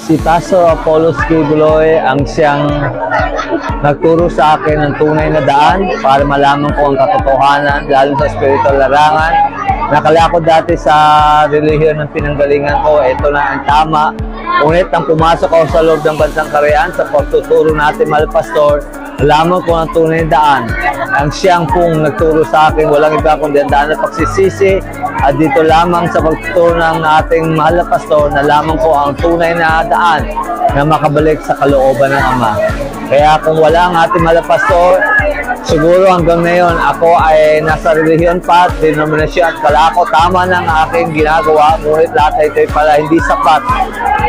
Si Pastor Apollos Kibuloy ang siyang nagturo sa akin ng tunay na daan para malaman ko ang katotohanan, lalo sa spiritual larangan. Nakala ko dati sa relihiyon ng pinanggalingan ko, ito na ang tama. Ngunit nang pumasok ako sa loob ng bansang Karean, sa pagtuturo natin, mahal pastor, alaman ko ang tunay na daan. Ang siyang pong nagturo sa akin, walang iba kundi ang daan na pagsisisi. At dito lamang sa pagtuturo ng ating mahal na pastor, nalaman ko ang tunay na daan na makabalik sa kalooban ng Ama. Kaya kung wala ang ating mahal na pastor, siguro hanggang ngayon ako ay nasa relihiyon pa at denominasyon at kala ko tama ng aking ginagawa, ngunit lahat ay ito'y pala hindi sapat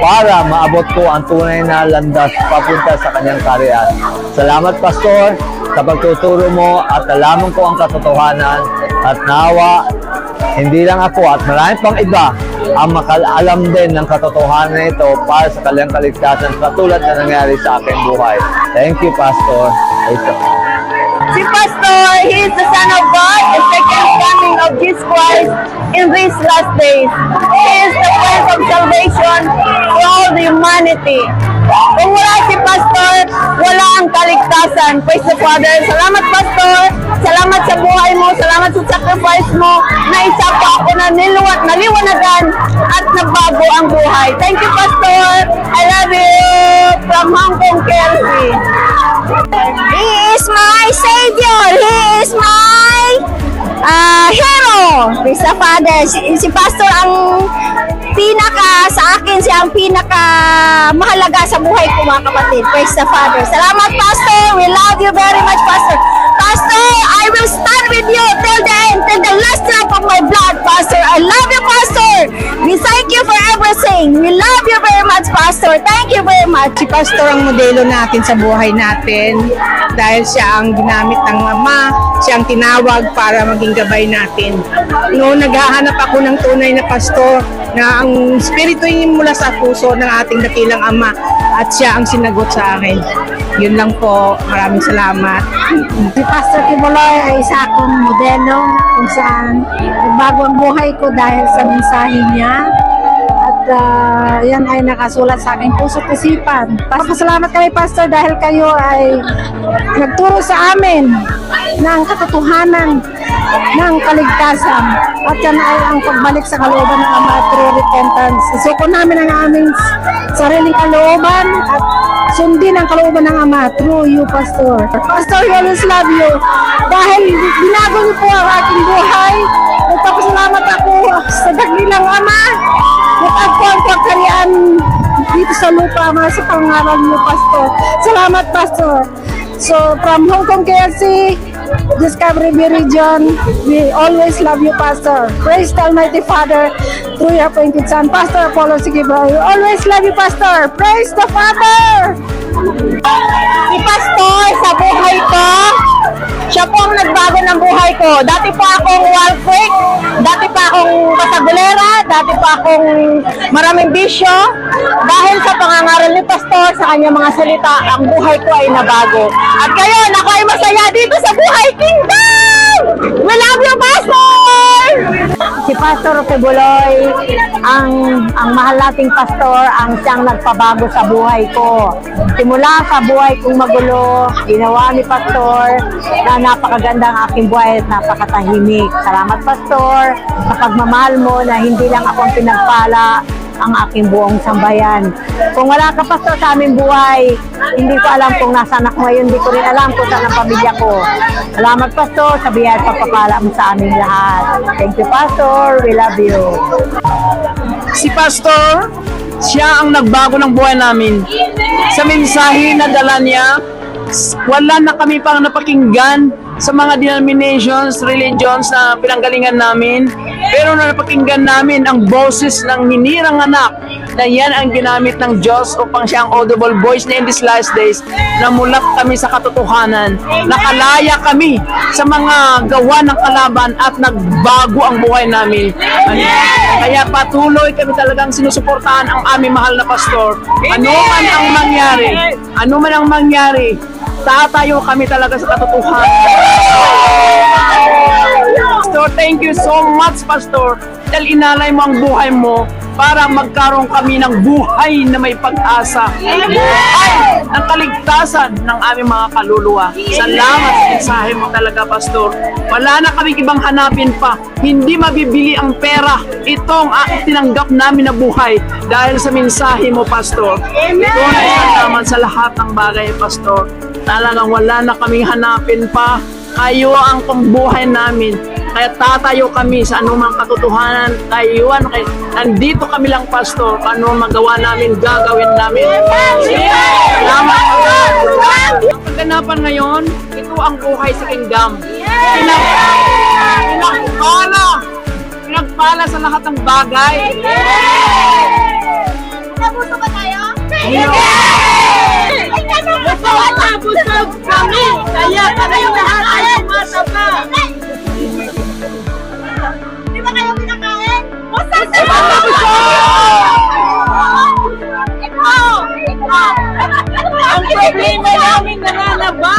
para maabot ko ang tunay na landas papunta sa kanyang karyas. Salamat pastor sa pagtuturo mo at alaman ko ang katotohanan at nawa hindi lang ako at marami pang iba ang makaalam din ng katotohanan ito para sa kanyang kaligtasan katulad na nangyari sa aking buhay. Thank you, Pastor. Si Pastor, he is the Son of God, the second coming of Jesus Christ in these last days. He is the Prince of salvation for all the humanity. Kung wala si Pastor, wala ang kaligtasan. Praise the Father. Salamat, Pastor. Salamat sa buhay mo. Salamat sa sacrifice mo na isa pa ako na naliwanagan at nabago ang buhay. Thank you, Pastor. I love you. From Hong Kong, KLC. He is my Savior. He is my hero. Praise the Father. Si Pastor ang sa akin siya ang mahalaga sa buhay ko, mga kapatid. Praise the Father. Salamat, Pastor. We love you very much, Pastor. Pastor, I will stand with you till the end, till the last drop of my blood, Pastor. I love you, Pastor. We thank you for everything. We love you very much, Pastor. Thank you very much. Si Pastor ang modelo natin sa buhay natin dahil siya ang ginamit ng Ama, siya ang tinawag para maging gabay natin. Noong naghahanap ako ng tunay na pastor na ang spirito niya mula sa puso ng ating dakilang Ama at siya ang sinagot sa akin. Yun lang po. Maraming salamat. Si Pastor Kibuloy ay isa akong modelo kung saan nagbago ang buhay ko dahil sa mensahe niya. At yan ay nakasulat sa aking puso't isipan. Pasalamat kami, Pastor, dahil kayo ay nagturo sa amin ng katotohanan ng kaligtasan. At yan ay ang pagbalik sa kalooban ng Ama through repentance. Isuko namin ang aming sariling kalooban at sundin ang kalooban ng Ama through you, Pastor. Pastor, we always love you. Dahil binago niyo po ang aking buhay. Nagpapasalamat ako sa dakilang Ama. Natagpo ang pagkarian dito sa lupa, mga sa pangaral niyo, Pastor. Salamat, Pastor. So, from Hong Kong, KLC, Discovery B Region, we always love you, Pastor. Praise the Almighty Father through your appointed Son, Pastor Apollos Kibuloy. We always love you, Pastor. Praise the Father! Si Pastor sa buhay ko, siya po ang nagbago ng buhay ko. Dati pa akong wall freak, dati pa akong kasagulera, dati pa akong maraming bisyo. Dahil sa pangangaral ni Pastor, sa kanyang mga salita, ang buhay ko ay nabago. At ngayon, ako ay masaya dito sa Buhay Kingdom! We love you, Pastor! Si Pastor Kibuloy, ang mahal nating pastor, ang siyang nagpabago sa buhay ko. Simula sa buhay kong magulo, ginawa ni Pastor na napakaganda ang aking buhay at napakatahimik. Salamat, Pastor, sa pagmamahal mo na hindi lang ako ang pinagpala ang aking buong sambayan. Kung wala ka, Pastor, sa aming buhay, hindi ko alam kung nasaan ako ngayon, hindi ko rin alam kung saan ang pamilya ko. Salamat, Pastor, sa biyaya at pagpapala mo sa aming lahat. Thank you, Pastor. We love you. Si Pastor, siya ang nagbago ng buhay namin. Sa mensahe na dala niya, wala na kami pang napakinggan sa mga denominations, religions na pinanggalingan namin. Pero napakinggan namin ang boses ng hinirang anak na yan ang ginamit ng Diyos upang siya ang audible voice niya in these last days. Namulat kami sa katotohanan, nakalaya kami sa mga gawa ng kalaban at nagbago ang buhay namin. Kaya patuloy kami talagang sinusuportahan ang aming mahal na pastor. Ano man ang mangyari, tatayo kami talaga sa katotohanan. Pastor, thank you so much, Pastor, dahil inalay mo ang buhay mo para magkaroon kami ng buhay na may pag-asa. Buhay ng kaligtasan ng aming mga kaluluwa. Salamat sa mensahe mo talaga, Pastor. Wala na kaming ibang hanapin pa. Hindi mabibili ang pera. Itong tinanggap namin na buhay dahil sa mensahe mo, Pastor. Ito na isang sa lahat ng bagay, Pastor. Talagang wala na kaming hanapin pa. Kayo ang pambuhay namin. Kaya tatayo kami sa anumang katotohanan. Kayuan, nandito kami lang, Pastor. Ano magawa namin, gagawin namin. Salamat. Ang kaganapan ngayon, ito ang buhay sa kingdom. Pinagpala sa lahat ng bagay. Nabuso ba tayo? Busog kami, kaya kami lahat ay tumataba. Di ba kayo pinakain? Busog Di ba kayo Ikaw! Ang problema namin nanganaba.